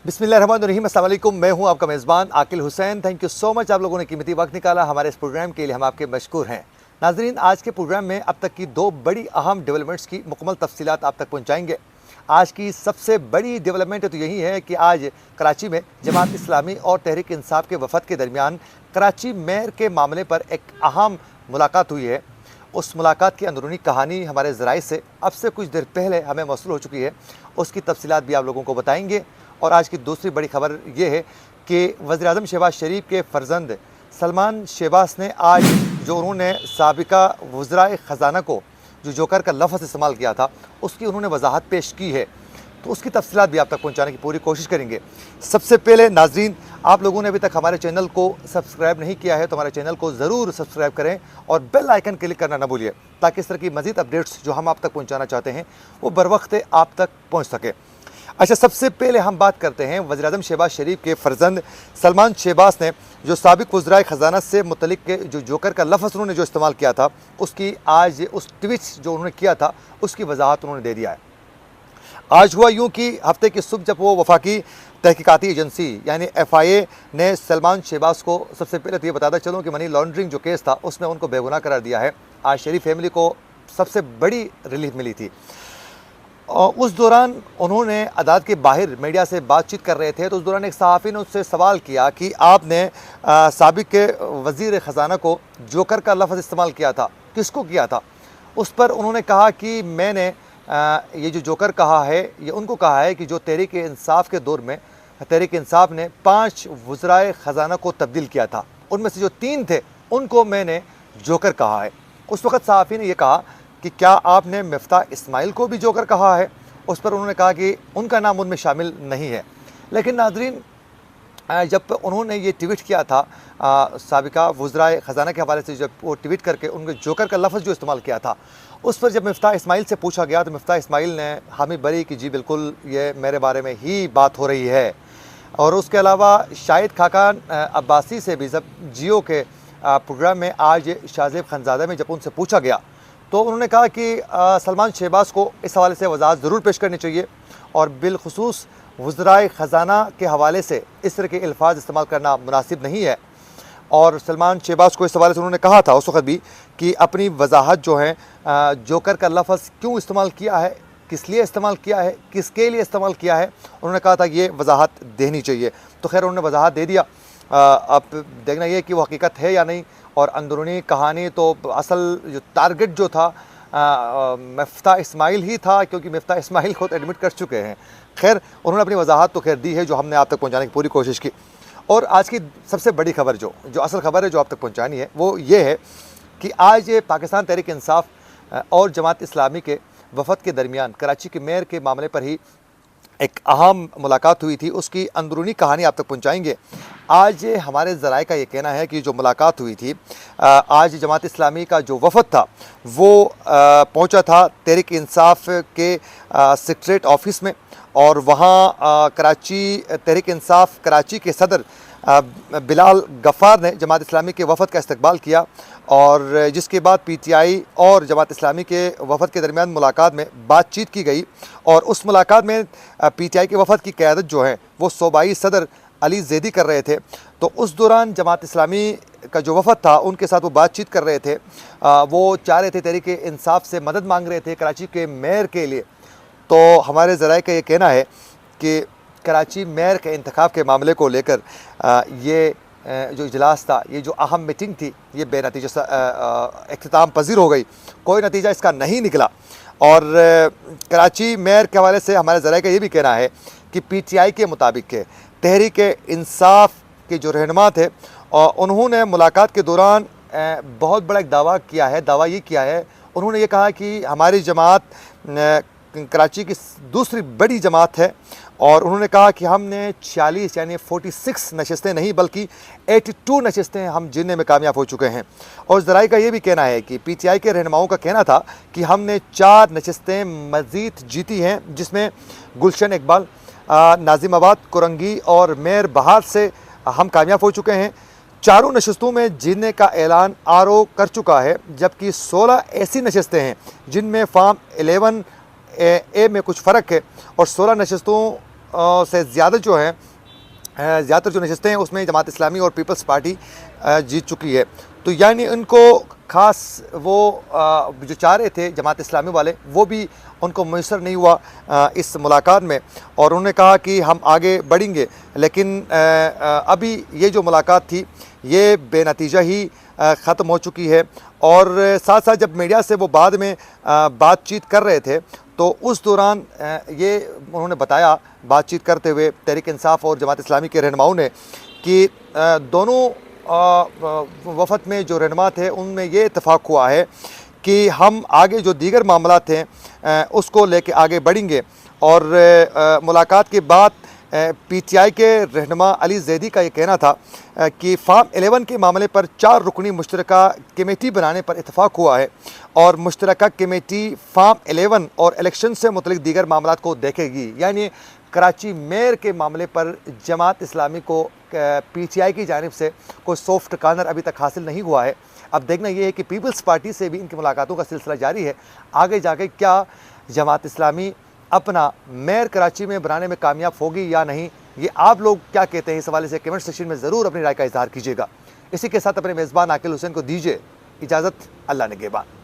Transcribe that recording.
बिस्मिल्लाहिर्रहमानिर्रहीम, अस्सलाम वालेकुम। मैं हूं आपका मेज़बान Aqil Hussain. Thank you so much, आप लोगों ने कीमती वक्त निकाला हमारे इस प्रोग्राम के लिए, हम आपके मशकूर हैं। नाज़रीन, आज के प्रोग्राम में अब तक की दो बड़ी अहम डेवलपमेंट्स की मुकम्मल तफसीलात आप तक पहुँचाएँगे। आज की सबसे बड़ी डेवलपमेंट तो यही है कि आज कराची में जमात इस्लामी और तहरीक इंसाफ के वफद के दरमियान कराची मेयर के मामले पर एक अहम मुलाकात हुई है। उस मुलाकात की अंदरूनी कहानी हमारे ज़राए से अब से कुछ देर पहले हमें मौसूल हो चुकी है, उसकी तफसीलात भी आप लोगों को बताएंगे। और आज की दूसरी बड़ी खबर ये है कि वज़ीर-ए-आज़म शहबाज शरीफ के फ़र्जंद सलमान शहबाज ने आज जो उन्होंने साबिका वज़राए ख़ज़ाना को जो जोकर का लफ्ज़ इस्तेमाल किया था, उसकी उन्होंने वजाहत पेश की है, तो उसकी तफसीलात भी आप तक पहुँचाने की पूरी कोशिश करेंगे। सबसे पहले नाज़रीन, आप लोगों ने अभी तक हमारे चैनल को सब्सक्राइब नहीं किया है तो हमारे चैनल को ज़रूर सब्सक्राइब करें और बेल आइकन क्लिक करना ना भूलिए, ताकि इस तरह की मज़ीद अपडेट्स जो हम आप तक पहुँचाना चाहते हैं वो बर वक्त आप तक पहुँच सके। अच्छा, सबसे पहले हम बात करते हैं वज़ीर-ए-आज़म शहबाज शरीफ के फ़र्जंद सलमान शहबाज ने जो साबिक वज़राए ख़ज़ाना से मुतल्लिक़ के जो जोकर का लफ्ज़ उन्होंने जो इस्तेमाल किया था, उसकी आज उस ट्वीट जो उन्होंने किया था उसकी वजाहत उन्होंने दे दिया है। आज हुआ यूँ कि हफ्ते की सुबह जब वो वफाकी तहकीकाती एजेंसी यानी FIA ने सलमान शहबाज को, सबसे पहले तो ये बताता चलूँ कि मनी लॉन्ड्रिंग जो केस था उसमें उनको बेगुनाह करार दिया है। आज शरीफ फैमिली को सबसे बड़ी रिलीफ मिली थी। और उस दौरान उन्होंने अदालत के बाहर मीडिया से बातचीत कर रहे थे, तो उस दौरान एक सहाफ़ी ने उससे सवाल किया कि आपने साबिक के वज़ीर ख़ज़ाना को जोकर का लफ्ज़ इस्तेमाल किया था, किसको किया था? उस पर उन्होंने कहा कि मैंने ये जो जोकर कहा है ये उनको कहा है कि जो तहरीक इंसाफ के दौर में तहरीक इंसाफ ने 5 वज़राए ख़ज़ाना को तब्दील किया था, उनमें से जो 3 थे उनको मैंने जोकर कहा है। उस वक़्त सहाफ़ी ने यह कहा कि क्या आपने मिफ्ता इस्माइल को भी जोकर कहा है? उस पर उन्होंने कहा कि उनका नाम उनमें शामिल नहीं है। लेकिन नाज़रीन, जब उन्होंने ये ट्वीट किया था साबिका वज़राए ख़ज़ाना के हवाले से, जब वो ट्वीट करके उनके जोकर का लफ्ज़ जो इस्तेमाल किया था, उस पर जब मिफ्ता इस्माइल से पूछा गया तो मिफ्ता इस्माइल ने हामी भरी कि जी बिल्कुल ये मेरे बारे में ही बात हो रही है। और उसके अलावा शाहिद खाकान अब्बासी से भी जब जियो के प्रोग्राम में आज शाहज़ेब खानज़ादा में जब उनसे पूछा गया तो उन्होंने कहा कि सलमान शहबाज को इस हवाले से वजाहत ज़रूर पेश करनी चाहिए और बिलखुसूस वज़राए ख़ज़ाना के हवाले से इस तरह के अल्फाज इस्तेमाल करना मुनासिब नहीं है। और सलमान शहबाज को इस हवाले से उन्होंने कहा था उस वक़्त भी कि अपनी वजाहत जो है जोकर का लफ्ज़ क्यों इस्तेमाल किया है, किस लिए इस्तेमाल किया है, किसके लिए इस्तेमाल किया है, उन्होंने कहा था ये वजाहत देनी चाहिए। तो खैर उन्होंने वजाहत दे दिया। अब देखना ये कि वो हकीकत है या नहीं। और अंदरूनी कहानी तो असल जो टारगेट जो था मिफ्ता इस्माइल ही था, क्योंकि मिफ्ता इस्माइल खुद एडमिट कर चुके हैं। खैर उन्होंने अपनी वजाहत तो खैर दी है जो हमने आप तक पहुंचाने की पूरी कोशिश की। और आज की सबसे बड़ी खबर जो असल खबर है जो आप तक पहुंचानी है वो ये है कि आज ये पाकिस्तान तहरीक इंसाफ और जमात इस्लामी के वफद के दरमियान कराची के मेयर के मामले पर ही एक अहम मुलाकात हुई थी, उसकी अंदरूनी कहानी आप तक पहुंचाएंगे। आज हमारे ज़राए का ये कहना है कि जो मुलाकात हुई थी, आज जमात इस्लामी का जो वफद था वो पहुंचा था तहरीक इंसाफ के सेक्रेटरीट ऑफिस में, और वहाँ कराची तहरीक इंसाफ कराची के सदर बिलाल गफ़ार ने जमात इस्लामी के वफद का इस्तकबाल किया। और जिसके बाद PTI और जमात इस्लामी के वफद के दरमियान मुलाकात में बातचीत की गई। और उस मुलाकात में PTI के वफद की क़यादत जो है वो सूबाई सदर अली ज़ैदी कर रहे थे। तो उस दौरान जमात इस्लामी का जो वफद था उनके साथ वो बातचीत कर रहे थे। वो चाह रहे थे तहरीक इंसाफ से मदद मांग रहे थे कराची के मेयर के लिए। तो हमारे ज़राए का ये कहना है कि कराची मेयर के इंतखाब के मामले को लेकर ये जो इजलास था, ये जो अहम मीटिंग थी, ये बेनतीजा इख्तिताम पजीर हो गई, कोई नतीजा इसका नहीं निकला। और कराची मेयर के हवाले से हमारे ज़राए का ये भी कहना है कि PTI के मुताबिक के तहरीक इंसाफ के जो रहनुमा थे उन्होंने मुलाकात के दौरान बहुत बड़ा एक दावा किया है। दावा ये किया है, उन्होंने ये कहा कि हमारी जमात कराची की दूसरी बड़ी जमात है, और उन्होंने कहा कि हमने 46 यानी 46 नशस्तें नहीं बल्कि 82 नशस्तें हम जीतने में कामयाब हो चुके हैं। और ज़राए का ये भी कहना है कि PTI के रहनुमाओं का कहना था कि हमने 4 नशस्तें मज़ीद जीती हैं, जिसमें गुलशन इकबाल, नाजिमाबाद, कुरंगी और मेयर बहार से हम कामयाब हो चुके हैं। चारों नशस्तों में जीतने का ऐलान RO कर चुका है, जबकि 16 ऐसी नशस्तें हैं जिनमें फार्म 11A में कुछ फ़र्क है और 16 नशस्तों से ज़्यादा जो है ज़्यादातर जो नशस्तें हैं उसमें जमात इस्लामी और पीपल्स पार्टी जीत चुकी है। तो यानी उनको ख़ास वो जो चाह रहे थे जमात इस्लामी वाले, वो भी उनको मैसर नहीं हुआ इस मुलाकात में, और उन्होंने कहा कि हम आगे बढ़ेंगे। लेकिन अभी ये जो मुलाकात थी ये बेनतीजा ही ख़त्म हो चुकी है। और साथ साथ जब मीडिया से वो बाद में बातचीत कर रहे थे तो उस दौरान ये उन्होंने बताया, बातचीत करते हुए तहरीक इंसाफ और जमात इस्लामी के रहनुमाओं ने, कि दोनों वफद में जो रहनुमा थे उनमें ये इत्तेफाक हुआ है कि हम आगे जो दीगर मामलात हैं उसको लेके आगे बढ़ेंगे। और मुलाकात के बाद PTI के रहनुमा अली जैदी का ये कहना था कि फार्म 11 के मामले पर 4 रुकनी मुश्तरका कमेटी बनाने पर इत्तेफाक हुआ है, और मुश्तरका कमेटी फार्म 11 और इलेक्शन से मुतल्लिक दीगर मामलात को देखेगी। यानी कराची मेयर के मामले पर जमात इस्लामी को PTI की जानिब से कोई सॉफ्ट कार्नर अभी तक हासिल नहीं हुआ है। अब देखना ये है कि पीपल्स पार्टी से भी इनकी मुलाकातों का सिलसिला जारी है। आगे जाके क्या जमात इस्लामी अपना मेयर कराची में बनाने में कामयाब होगी या नहीं, ये आप लोग क्या कहते हैं, इस हवाले से कमेंट सेक्शन में ज़रूर अपनी राय का इज़हार कीजिएगा। इसी के साथ अपने मेज़बान आकिल हुसैन को दीजिए इजाज़त। अल्लाह निगहबान।